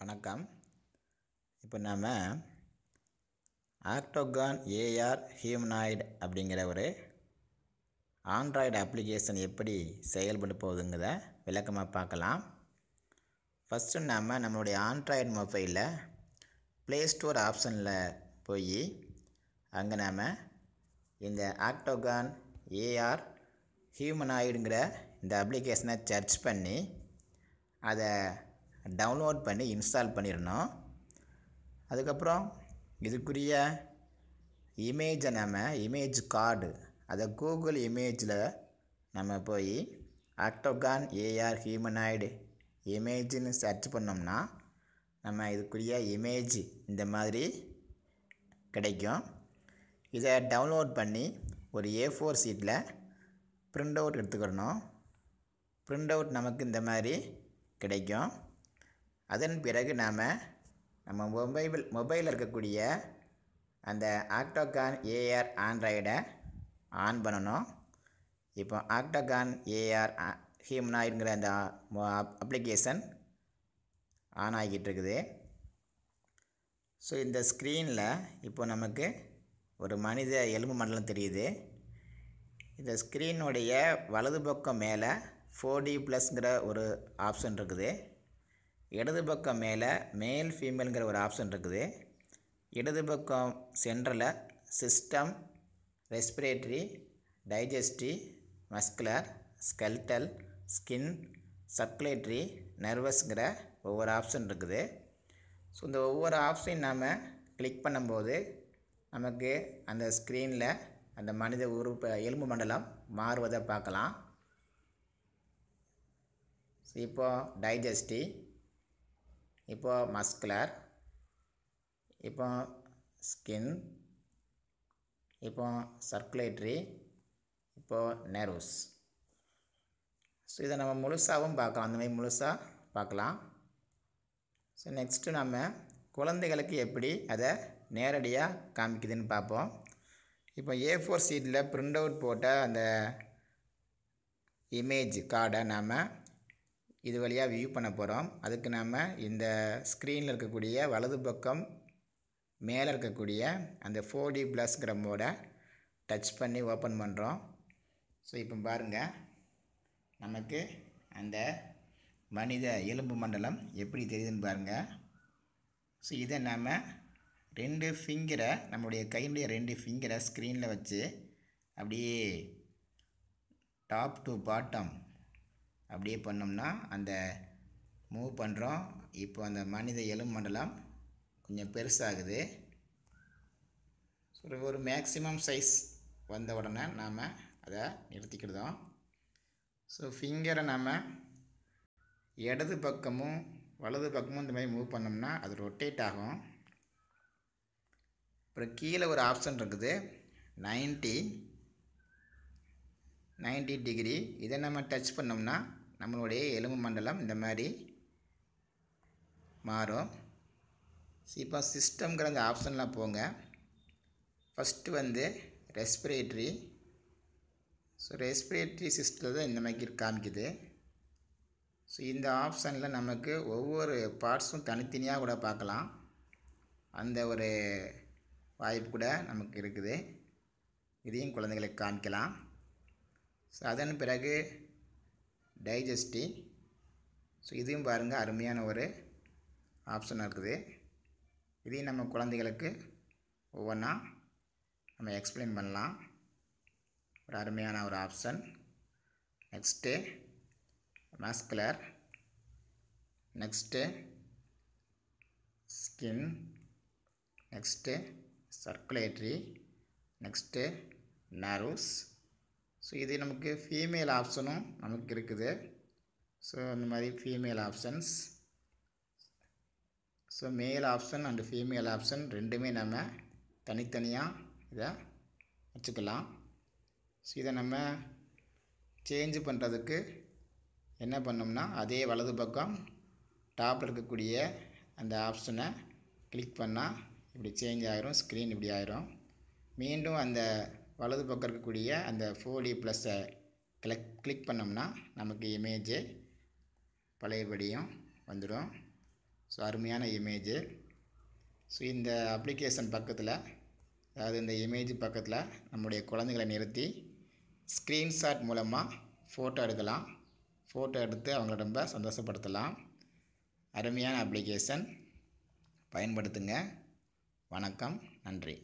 வணக்கம். இப்போ நாம் ஆக்டோகான் ஏஆர் ஹியூமனாய்டு அப்படிங்கிற ஒரு ஆண்ட்ராய்டு அப்ளிகேஷன் எப்படி செயல்பட போகுதுங்கிறத விளக்கமாக பார்க்கலாம். ஃபஸ்ட்டு நாம் நம்மளுடைய ஆண்ட்ராய்டு மொபைலில் ப்ளே ஸ்டோர் ஆப்ஷனில் போய் அங்கே நாம் இந்த ஆக்டோகான் ஏஆர் ஹியூமனாய்டுங்கிற இந்த அப்ளிகேஷனை சர்ச் பண்ணி அதை டவுன்லோட் பண்ணி இன்ஸ்டால் பண்ணிடணும். அதுக்கப்புறம் இதுக்குரிய இமேஜை நம்ம இமேஜ் கார்டு அதை கூகுள் இமேஜில் நம்ம போய் ஆக்டோகான் ஏஆர் ஹியூமனாய்டு இமேஜுன்னு சர்ச் பண்ணோம்னா நம்ம இதுக்குரிய இமேஜ் இந்த மாதிரி கிடைக்கும். இதை டவுன்லோட் பண்ணி ஒரு A4 ஷீட்டில் பிரிண்ட் அவுட் எடுத்துக்கிடணும். பிரிண்ட் அவுட் நமக்கு இந்த மாதிரி கிடைக்கும். அதன் பிறகு நாம் நம்ம மொபைலில் இருக்கக்கூடிய அந்த ஆக்டோகான் ஏஆர் ஆண்ட்ராய்டை ஆன் பண்ணணும். இப்போ ஆக்டோகான் ஏஆர் ஹியூமனாய்டுங்கிற அந்த அப்ளிகேஷன் ஆன் ஆகிட்டு இருக்குது. ஸோ இந்த ஸ்க்ரீனில் இப்போ நமக்கு ஒரு மனித எலும்பு மண்டலம் தெரியுது. இந்த ஸ்க்ரீனுடைய வலது பக்கம் மேலே 4D+ங்கிற ஒரு ஆப்ஷன் இருக்குது. இடது பக்கம் மேலே மேல் ஃபீமேலுங்கிற ஒரு ஆப்ஷன் இருக்குது. இடது பக்கம் சென்டரில் system, respiratory, digestive, muscular, skeletal, skin, circulatory, நர்வஸ்ங்கிற ஒவ்வொரு ஆப்ஷன் இருக்குது. ஸோ இந்த ஒவ்வொரு ஆப்ஷனையும் நாம் கிளிக் பண்ணும்போது நமக்கு அந்த ஸ்க்ரீனில் அந்த மனித எலும்பு மண்டலம் மாறுவதை பார்க்கலாம். ஸோ இப்போது டைஜஸ்டிவ், இப்போ மஸ்குலர், இப்போ ஸ்கின், இப்போ சர்க்குலேட்டரி, இப்போ நர்வ்ஸ். ஸோ இதை நம்ம முழுசாகவும் பார்க்கலாம், அந்த மாதிரி முழுசாக பார்க்கலாம். ஸோ நெக்ஸ்ட்டு நம்ம குழந்தைகளுக்கு எப்படி அதை நேரடியாக காமிக்குதுன்னு பார்ப்போம். இப்போ A4 ஷீட்டில் பிரிண்ட் அவுட் போட்ட அந்த இமேஜ் கார்டை நாம் இது வழியாக வியூ பண்ண போகிறோம். அதுக்கு நாம் இந்த ஸ்க்ரீனில் இருக்கக்கூடிய வலது பக்கம் மேலே இருக்கக்கூடிய அந்த 4D+ங்கிற மோடை டச் பண்ணி ஓப்பன் பண்ணுறோம். ஸோ இப்போ பாருங்கள், நமக்கு அந்த மனித எலும்பு மண்டலம் எப்படி தெரியுதுன்னு பாருங்கள். ஸோ இதை நாம் 2 ஃபிங்கரை, நம்மளுடைய கையினுடைய 2 ஃபிங்கரை ஸ்க்ரீனில் வச்சு அப்படியே டாப் டு பாட்டம் அப்படியே பண்ணோம்னா அந்த மூவ் பண்ணுறோம். இப்போ அந்த மனித எலும்பு மண்டலம் கொஞ்சம் பெருசாகுது. ஸோ ஒரு மேக்ஸிமம் சைஸ் வந்த உடனே நாம் அதை நிறுத்திக்கிடுதோம். ஸோ ஃபிங்கரை நாம் இடது பக்கமும் வலது பக்கமும் இந்த மாதிரி மூவ் பண்ணோம்னா அது ரொட்டேட் ஆகும். அப்புறம் கீழே ஒரு ஆப்ஷன் இருக்குது 90 டிகிரி. இதை நம்ம டச் பண்ணோம்னா நம்மளுடைய எலும்பு மண்டலம் இந்த மாதிரி மாறும். இப்போ சிஸ்டம்ங்கிற அந்த ஆப்ஷனில் போங்க. ஃபஸ்ட்டு வந்து ரெஸ்பிரேட்டரி. ஸோ ரெஸ்பிரேட்டரி சிஸ்டத்தில் தான் இந்த மாதிரி காமிக்குது. ஸோ இந்த ஆப்ஷனில் நமக்கு ஒவ்வொரு பார்ட்ஸும் தனித்தனியாக கூட பார்க்கலாம், அந்த ஒரு வாய்ப்பு கூட நமக்கு இருக்குது. இதையும் குழந்தைகளுக்கு காமிக்கலாம். ஸோ அதன் பிறகு டைஜஸ்டிவ். ஸோ இதையும் பாருங்கள், அருமையான ஒரு ஆப்ஷன் இருக்குது. இதையும் நம்ம குழந்தைகளுக்கு ஒவ்வொன்றா நம்ம எக்ஸ்பிளைன் பண்ணலாம். ஒரு அருமையான ஒரு option. Next muscular, next skin, next circulatory, next nerves. So இது நமக்கு ஃபீமேல் ஆப்ஷனும் நமக்கு இருக்குது. ஸோ இந்த மாதிரி female options. So male option and female option ரெண்டுமே நம்ம தனித்தனியாக இதை வச்சுக்கலாம். ஸோ இதை நம்ம சேஞ்சு பண்ணுறதுக்கு என்ன பண்ணோம்னா அதே வலது பக்கம் டாப்பில் இருக்கக்கூடிய அந்த ஆப்ஷனை கிளிக் பண்ணால் இப்படி சேஞ்ச் ஆகிரும், ஸ்க்ரீன் இப்படி ஆயிரும். மீண்டும் அந்த வலது பக்கம் இருக்கக்கூடிய அந்த 4D+ஐ கிளிக் பண்ணோம்னா நமக்கு இமேஜு பழையபடியும் வந்துடும். ஸோ அருமையான இமேஜு. ஸோ இந்த அப்ளிகேஷன் பக்கத்தில், அதாவது இந்த இமேஜ் பக்கத்தில் நம்முடைய குழந்தைகளை நிறுத்தி ஸ்க்ரீன்ஷாட் மூலமாக ஃபோட்டோ எடுக்கலாம். ஃபோட்டோ எடுத்து அவங்கள ரொம்ப சந்தோஷப்படுத்தலாம். அருமையான அப்ளிகேஷன், பயன்படுத்துங்க. வணக்கம், நன்றி.